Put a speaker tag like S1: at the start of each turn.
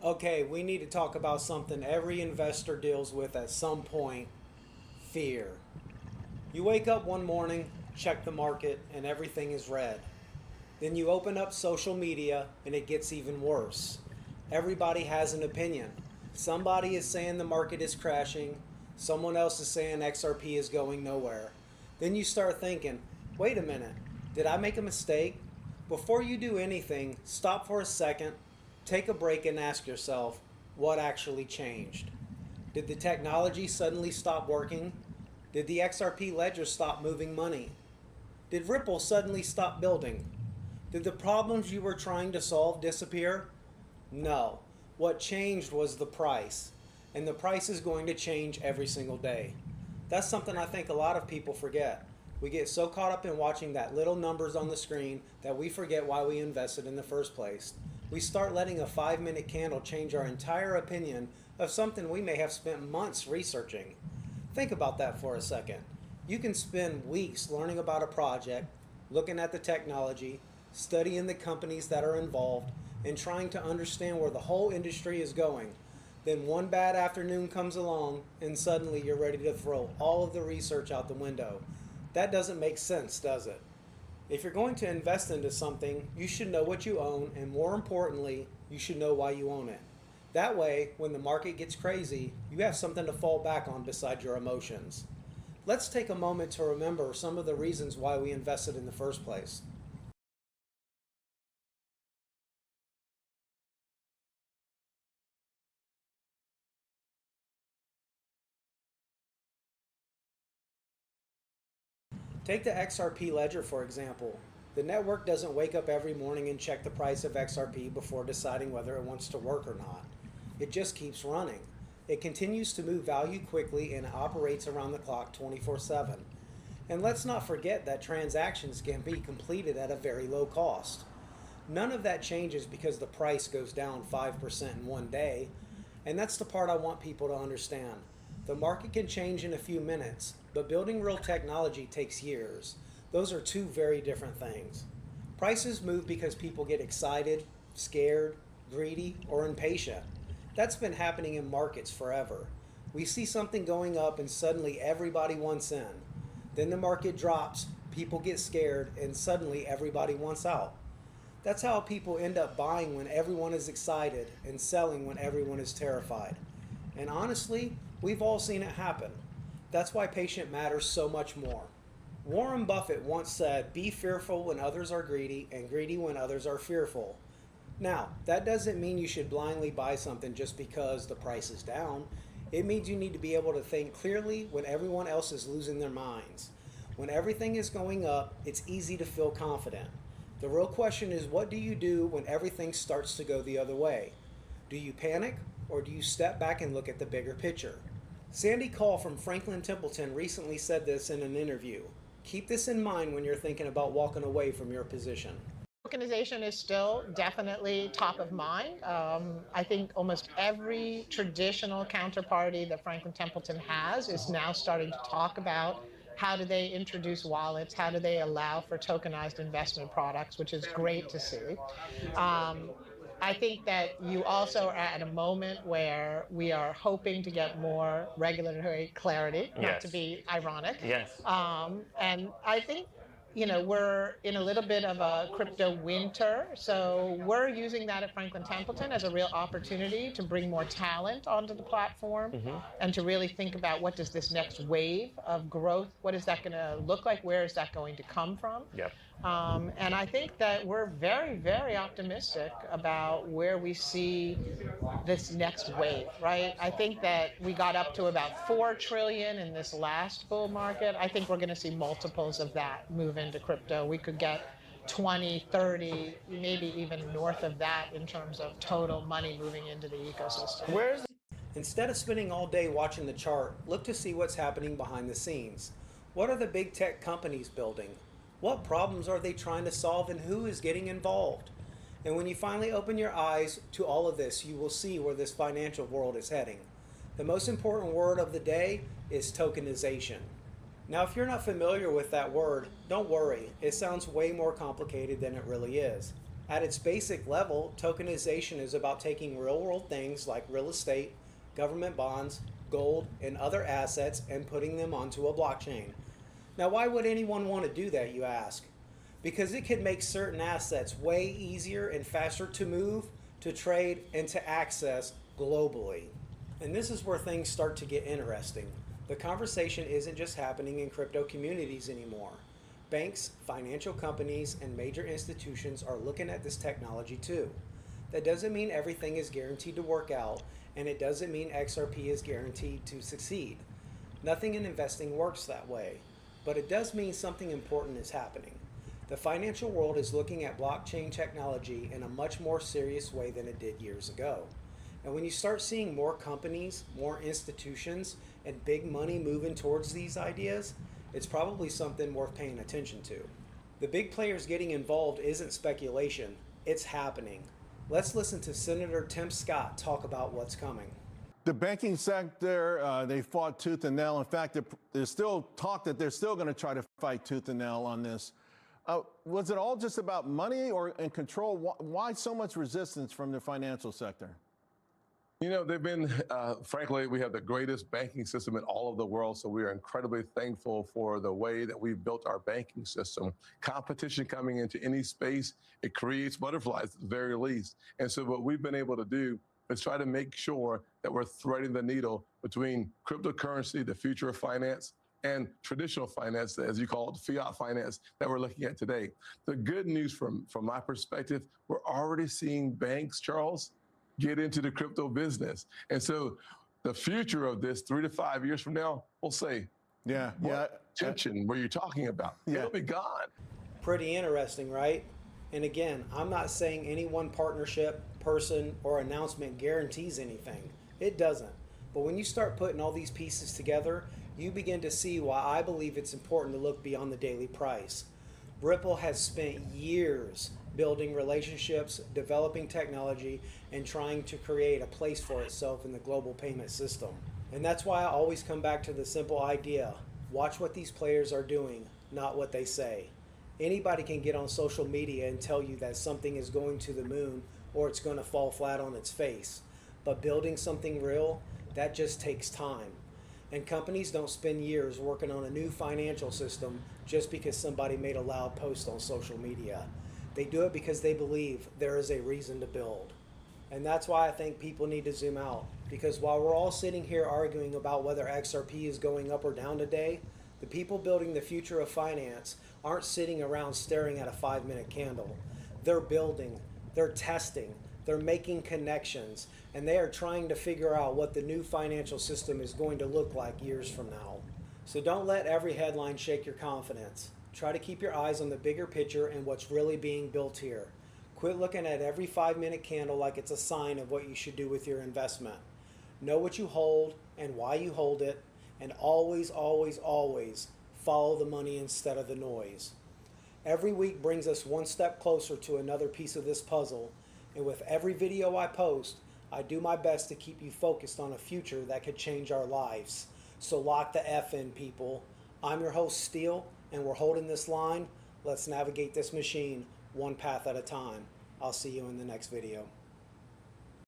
S1: Okay, we need to talk about something every investor deals with at some point: fear. You wake up one morning, check the market, and everything is red. Then you open up social media and it gets even worse. Everybody has an opinion. Somebody is saying the market is crashing, someone else is saying XRP is going nowhere. Then you start thinking, wait a minute, did I make a mistake? Before you do anything, stop for a second, take a break, and ask yourself, what actually changed? Did the technology suddenly stop working? Did the XRP ledger stop moving money? Did Ripple suddenly stop building? Did the problems you were trying to solve disappear? No. What changed was the price. And the price is going to change every single day. That's something I think a lot of people forget. We get so caught up in watching that little numbers on the screen that we forget why we invested in the first place. We start letting a 5-minute candle change our entire opinion of something we may have spent months researching. Think about that for a second. You can spend weeks learning about a project, looking at the technology, studying the companies that are involved, and trying to understand where the whole industry is going. Then one bad afternoon comes along, and suddenly you're ready to throw all of the research out the window. That doesn't make sense, does it? If you're going to invest into something, you should know what you own, and more importantly, you should know why you own it. That way, when the market gets crazy, you have something to fall back on beside your emotions. Let's take a moment to remember some of the reasons why we invested in the first place. Take the XRP ledger for example. The network doesn't wake up every morning and check the price of XRP before deciding whether it wants to work or not. It just keeps running. It continues to move value quickly and operates around the clock 24/7. And let's not forget that transactions can be completed at a very low cost. None of that changes because the price goes down 5% in one day. And that's the part I want people to understand. The market can change in a few minutes, but building real technology takes years. Those are two very different things. Prices move because people get excited, scared, greedy, or impatient. That's been happening in markets forever. We see something going up and suddenly everybody wants in. Then the market drops, people get scared, and suddenly everybody wants out. That's how people end up buying when everyone is excited and selling when everyone is terrified. And honestly, we've all seen it happen. That's why patient matters so much more. Warren Buffett once said, be fearful when others are greedy and greedy when others are fearful. Now, that doesn't mean you should blindly buy something just because the price is down. It means you need to be able to think clearly when everyone else is losing their minds. When everything is going up, it's easy to feel confident. The real question is, what do you do when everything starts to go the other way? Do you panic, or do you step back and look at the bigger picture? Sandy Call from Franklin Templeton recently said this in an interview. Keep this in mind when you're thinking about walking away from your position.
S2: Organization is still definitely top of mind. I think almost every traditional counterparty that Franklin Templeton has is now starting to talk about how do they introduce wallets, how do they allow for tokenized investment products, which is great to see. Um, I think that you also are at a moment where we are hoping to get more regulatory clarity, not to
S3: Yes.
S2: be ironic.
S3: Yes.
S2: And I think we're in a little bit of a crypto winter. So we're using that at Franklin Templeton as a real opportunity to bring more talent onto the platform and to really think about what does this next wave of growth, what is that going to look like? Where is that going to come from?
S3: Yep.
S2: And I think that we're very, very optimistic about where we see this next wave, right? I think that we got up to about 4 trillion in this last bull market. I think we're going to see multiples of that move into crypto. We could get 20, 30, maybe even north of that in terms of total money moving into the ecosystem.
S3: Where's
S1: Instead of spending all day watching the chart, look to see what's happening behind the scenes. What are the big tech companies building? What problems are they trying to solve, and who is getting involved? And when you finally open your eyes to all of this, you will see where this financial world is heading. The most important word of the day is tokenization. Now, if you're not familiar with that word, don't worry. It sounds way more complicated than it really is. At its basic level, tokenization is about taking real world things like real estate, government bonds, gold, and other assets and putting them onto a blockchain. Now, why would anyone want to do that, you ask? Because it could make certain assets way easier and faster to move, to trade, and to access globally. And this is where things start to get interesting. The conversation isn't just happening in crypto communities anymore. Banks, financial companies, and major institutions are looking at this technology too. That doesn't mean everything is guaranteed to work out, and it doesn't mean XRP is guaranteed to succeed. Nothing in investing works that way, but it does mean something important is happening. The financial world is looking at blockchain technology in a much more serious way than it did years ago. And when you start seeing more companies, more institutions, and big money moving towards these ideas, it's probably something worth paying attention to. The big players getting involved isn't speculation, it's happening. Let's listen to Senator Tim Scott talk about what's coming.
S3: The banking sector, they fought tooth and nail. In fact, there's still talk that they're still going to try to fight tooth and nail on this. Was it all just about money and control? Why so much resistance from the financial sector?
S4: You know, they've been, frankly, we have the greatest banking system in all of the world, so we are incredibly thankful for the way that we've built our banking system. Competition coming into any space, it creates butterflies at the very least. And so what we've been able to do is try to make sure that we're threading the needle between cryptocurrency, the future of finance, and traditional finance, as you call it, fiat finance that we're looking at today. The good news from my perspective, we're already seeing banks, Charles, get into the crypto business. And so the future of this 3 to 5 years from now, we'll say, attention where you're talking about, it'll be gone.
S1: Pretty interesting, right? And again, I'm not saying any one partnership, person, or announcement guarantees anything. It doesn't. But when you start putting all these pieces together, you begin to see why I believe it's important to look beyond the daily price. Ripple has spent years building relationships, developing technology, and trying to create a place for itself in the global payment system. And that's why I always come back to the simple idea. Watch what these players are doing, not what they say. Anybody can get on social media and tell you that something is going to the moon or it's going to fall flat on its face. But building something real, that just takes time. And companies don't spend years working on a new financial system just because somebody made a loud post on social media. They do it because they believe there is a reason to build. And that's why I think people need to zoom out. Because while we're all sitting here arguing about whether XRP is going up or down today, the people building the future of finance aren't sitting around staring at a 5-minute candle. They're building, they're testing, they're making connections, and they are trying to figure out what the new financial system is going to look like years from now. So don't let every headline shake your confidence. Try to keep your eyes on the bigger picture and what's really being built here. Quit looking at every 5-minute candle like it's a sign of what you should do with your investment. Know what you hold and why you hold it, and always, always, always follow the money instead of the noise. Every week brings us one step closer to another piece of this puzzle, and with every video I post, I do my best to keep you focused on a future that could change our lives. So lock the F in, people. I'm your host, Steele, and we're holding this line. Let's navigate this machine one path at a time. I'll see you in the next video.